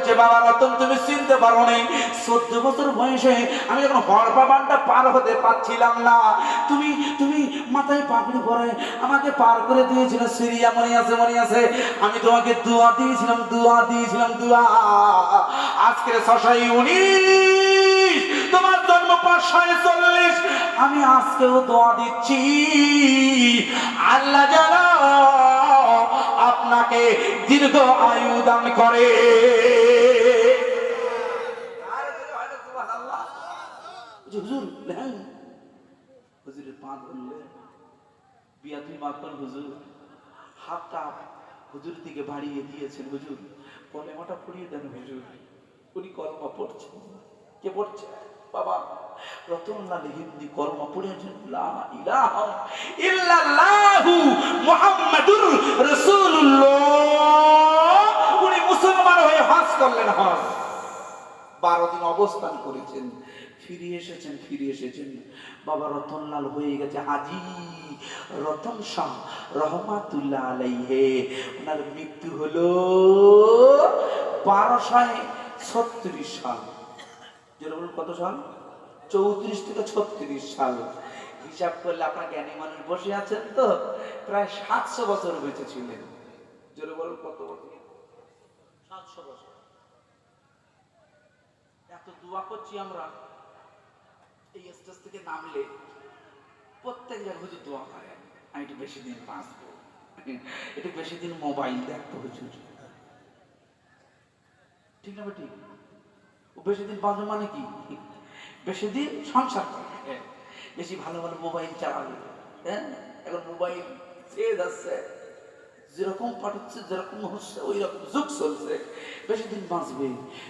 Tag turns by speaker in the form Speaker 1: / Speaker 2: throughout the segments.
Speaker 1: যে বাবা রতন তুমি চিনতে পারো নি, 14 বছর বয়সে আমি যখন হরপা বানটা পার হতে পারছিলাম না, তুমি তুমি মাথায় পাগড়ি পরে আমাকে পার করে দিয়েছিল সিরিয়া, মনে আছে? আমি তোমাকে দোয়া দিয়েছিলাম, দোয়া। আজকে 619 তোমার জন্ম 540, আমি আজকেও দোয়া দিচ্ছি আল্লাহ যেন আপনাকে দীর্ঘ আয়ু দান করে। হুজুর হুজুরের পা ধরলে বিয়াতুল মাকবুল হুজুর হাতটা হুজুর দিকে বাড়িয়ে দিয়েছেন। হুজুর কলেমাটা পড়িয়ে দেন হুজুর। উনি কলমা পড়ছেন। কে পড়ছে? বাবা রতনলাল হিন্দি কলমা পড়েছেন, লা ইলাহা ইল্লাল্লাহু মুহাম্মাদুর রাসূলুল্লাহ। উনি মুসলমান হয়ে হজ করলেন। হজ 12 দিন অবস্থান করেছেন, ফিরে এসেছেন। বাবা রতনলাল হয়ে গেছে হাজী রতন শাহ রহমাতুল্লাহ আলাইহি। ওনার মৃত্যু হলো 1236 সাল। যেটা বলুন কত সাল? 34 থেকে 36 সাল। হিসাব করলে আপনার জ্ঞানী মানুষ বসে আছেন তো, প্রায় 700 বছর বেঁচে ছিলেন। যেটা বলুন কত বছর? 700 বছর। এত দোয়া করছি আমরা, এই স্টেজ থেকে নামলে প্রত্যেক জায়গায় হুজুর দোয়া করেন আমি একটু বেশি দিন বাঁচবো, একটু বেশি দিন মোবাইল দেখবো হুজুর। ঠিক না ঠিক? ও বেশি দিন বাঁচবে মানে কি? বেশি দিন সংসার করবে, বেশি ভালো ভালো মোবাইল চালাবে। হ্যাঁ, এখন মোবাইল চেয়ে যাচ্ছে, যেরকম পাঠাচ্ছে যেরকম হচ্ছে ওই রকম যুগ চলছে, বেশি দিন বাঁচবে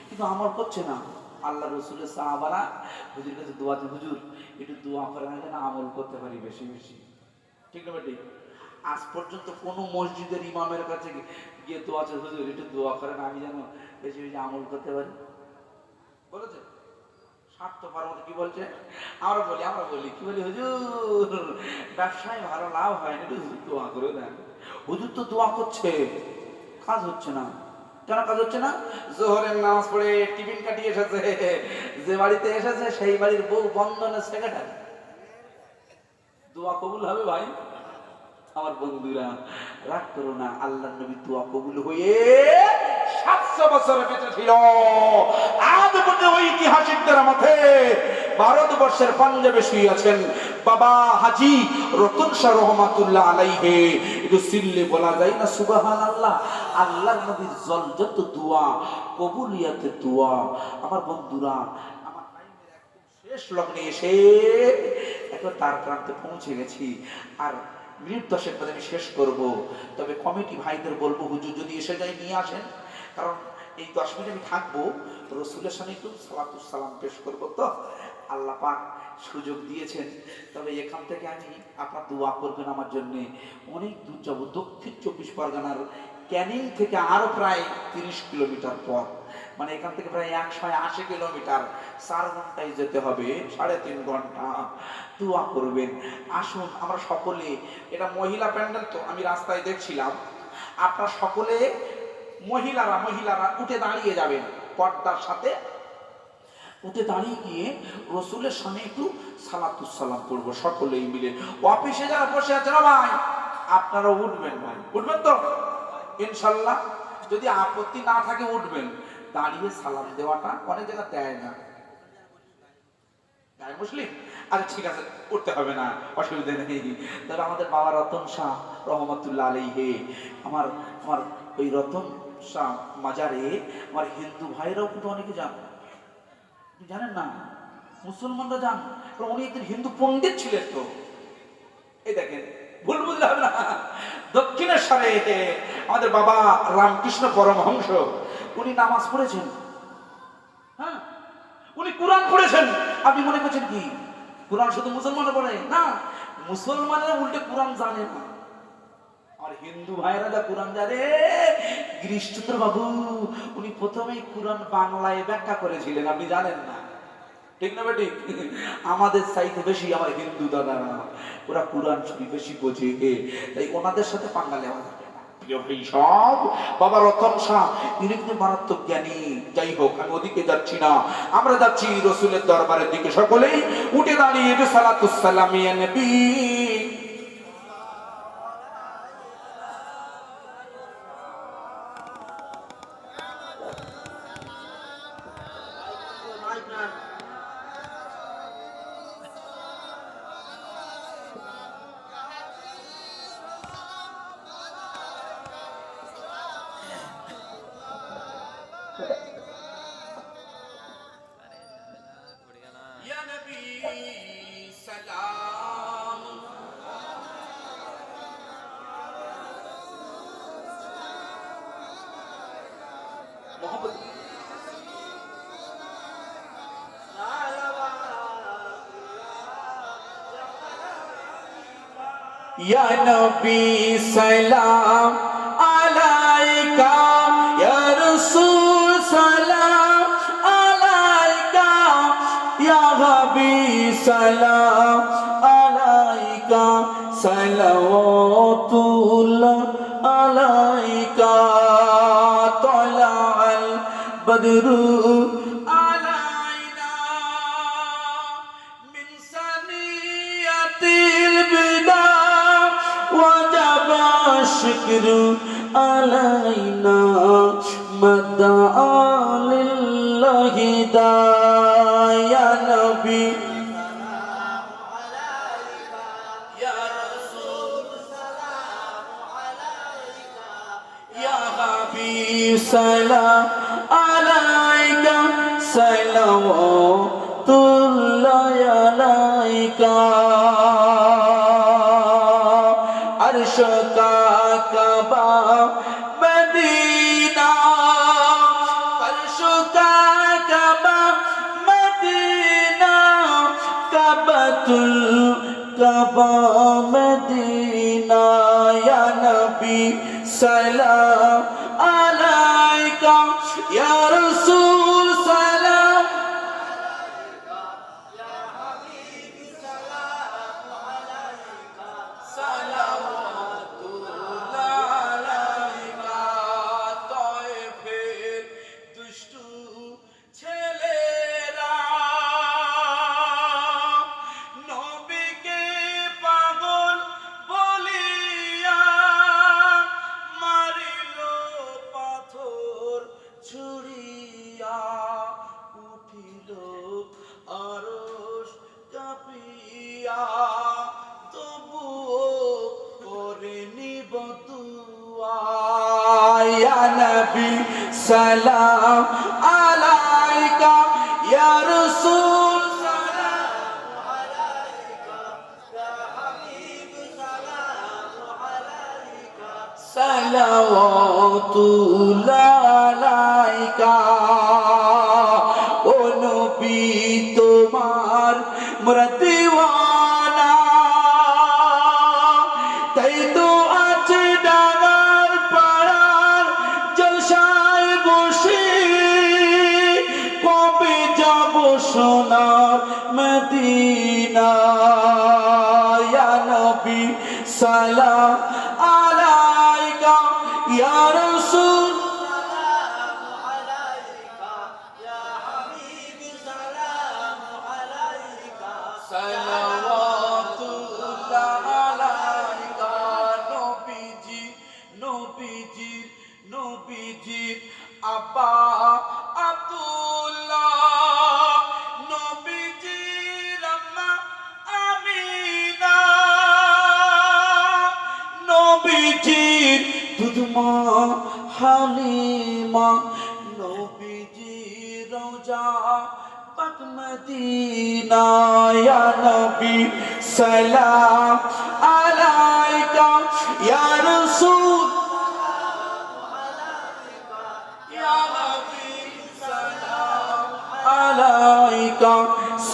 Speaker 1: কিন্তু আমল করছে না। আল্লাহ রসুলের সাহাবারা হুজুর কাছে দোয়াতে, হুজুর একটু দোয়া করে না যেন আমল করতে পারি বেশি বেশি। ঠিক না ঠিক? আজ পর্যন্ত কোনো মসজিদের ইমামের কাছে গিয়ে দোয়াছে, হুজুর একটু দোয়া করেন আমি যেন বেশি বেশি আমল করতে পারি বলেছে? স্বার্থপর মতো কি বলছে? আমরা বলি কি বলি, হুজুর ব্যবসায় ভালো লাভ হয় না, একটু দোয়া করে দেন। হুজুর তো দোয়া করছে, কাজ হচ্ছে না। কেন কাজ হচ্ছে না? জোহরের নামাজ পড়ে টিফিন কাটিয়ে এসেছে, যে বাড়িতে এসেছে সেই বাড়ির বউ বন্ধনের সেক্রেটারি। দোয়া কবুল হবে ভাই? আমার বন্ধুরা রাগ করো না, আল্লাহ নবী দোয়া কবুল হয়ে 700 বছর বেঁচে ছিল। আজ পর্যন্ত ঐতিহাসিকদের মতে ভারতবর্ষের পাঞ্জাবে শুয়ে আছেন বাবা হাজী রতন শাহ রহমাতুল্লাহ আলাইহি। একটু সিল্লে বলা যায় না সুবহানাল্লাহ? আল্লাহর নবীর যত দোয়া, কবুলিয়াতের দোয়া। আমার বন্ধুরা, আমার টাইমের একদম শেষ লগ্নে এসে এখন তার প্রান্তে পৌঁছে গেছি। আর মিনিট 10 পরে আমি শেষ করব। তবে কমিটি ভাইদের বলবো হুজুর যদি এসে যায় নিয়ে আসেন, কারণ এই 10 মিনিট আমি থাকবো, রসুলের সামনে একটু সালাতুস সালাম পেশ করবো। তো আল্লাহ পাক সুযোগ দিয়েছেন, তবে এখান থেকে আমি আপনার দোয়া করবেন আমার জন্য। অনেক দূর যাবো, দক্ষিণ 24 পরগনার ক্যানিং থেকে আরো প্রায় 30 কিলোমিটার পর, মানে এখান থেকে প্রায় 180 কিলোমিটার, 4 ঘন্টায় যেতে হবে, 3.5 ঘন্টা। দোয়া করবেন। আসুন আমরা সকলে, এটা মহিলা প্যান্ডেল তো আমি রাস্তায় দেখছিলাম, আপনারা সকলে মহিলারা উঠে দাঁড়িয়ে যাবেন, পর্দার সাথে উঠে দাঁড়িয়ে গিয়ে রসুলের সামনে একটু সালাতুস সালাম করবো সকলেই মিলে। অফিসে যারা বসে আছে না ভাই, আপনারা উঠবেন ভাই, উঠবেন তো ইনশাল্লাহ? যদি আপত্তি না থাকে উঠবেন। দাঁড়িয়ে সালাম দেওয়াটা অনেক জায়গা দেয় না, মুসলিম। আচ্ছা ঠিক আছে, উঠতে হবে না, অসুবিধা নেই। তবে আমাদের বাবা রতন শাহ রহমাতুল্লাহ আলাইহি, আমার আমার ওই রতন শাহ মাজারে আমার হিন্দু ভাইরাও কিন্তু অনেকে যান, জানেন না? মুসলমানরা যান, উনি একদিন হিন্দু পণ্ডিত ছিলেন তো। এই দেখেন, ভুল বুঝলে হবে না, দক্ষিণেশ্বরে আমাদের বাবা রামকৃষ্ণ পরমহংস উনি নামাজ পড়েছেন। হ্যাঁ, উনি কোরআন পড়েছেন। আপনি মনে করছেন কি কোরআন শুধু মুসলমানরা পড়ে? না, মুসলমানেরা উল্টে কোরআন জানে না। আর হিন্দু ভাইরা যা কোরআন জানে, গিরিশচন্দ্র বাবু উনি প্রথমেই কোরআন বাংলায় ব্যাখ্যা করেছিলেন, আপনি জানেন না। ঠিক না বেটি? আমাদের চাইতে বেশি আমার হিন্দু দাদারা, ওরা কোরআন শরীফ বেশি বোঝে, তাই ওনাদের সাথে পাঙ্গা নেওয়া যাবে না। ঠিক সব বাবা রতন শাহ তিনি কিন্তু মারাত্মক জ্ঞানী। যাই হোক, আমি ওদিকে যাচ্ছি না, আমরা যাচ্ছি রসুলের দরবারের দিকে। সকলেই উঠে দাঁড়িয়ে সালাতুস সালাম ইয়া নবী। या नबी सलाम अलैका, या रसूल सलाम अलैका, या हबीब सलाम अलैका, सलावतुल्लाह अलैका, तलअल बद्रु अलैना मिन सनियतिल बिदा वजब शुक्र अलैना मदआ लिल्लाहि दाया नबी या रसूल सलाम अलैका, या हबीब सलाम अलैका, सलावतुल्लाह अलैका, अर्श का कबा मदीना, फर्श का कबा मदीना, कबतुल कबा मदीना, या नबी सलाम अलैका, या रसूल सलाम अलैका, या हबीब सलाम अलैका, सलावतुल्लाह अलैका। तौफेर दुष्टু ছেলেরা নবীকে পাগল বলিয়া মারিল পাথর ছুড়িয়া, উঠিল আরশ কাঁপিয়া, তবুও করেনি বদুয়া। ইয়া নবী সালাম আলাইকা, ইয়া রাসূল সালাম আলাইকা, ইয়া হাবিব সালাম আলাইকা, সালাওয়াতুল্লাহ আলাইকা। ও নবী তোমার মোরা দিওয়ানা, তাই তো আছে ডাঙার পাড়ার জলসায় বসে, কবে যাব সোনার মদিনা। ইয়া নবী সালাম আলাইকা, ইয়া রাসূল সালাম আলাইকা, ইয়া হাবিব সালাম আলাইকা, সালাওয়াতুল্লাহ আলাইকা। নবীজি নবীজি নবীজি আব্বা আব্দুল্লাহ, নবীজির আম্মা আমিনা, নবীজির দুধমা হালিমা, নবীজির রওজা পাক মদিনা। ইয়া নবী সালাম আলাইকা, ইয়া রাসূল ইয়া হাবিব সালাম আলাইকা,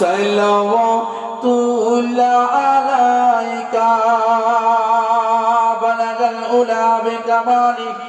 Speaker 1: সালাওয়াতুল্লাহ আলাইকা। বালাগাল উলা বিকামালিহি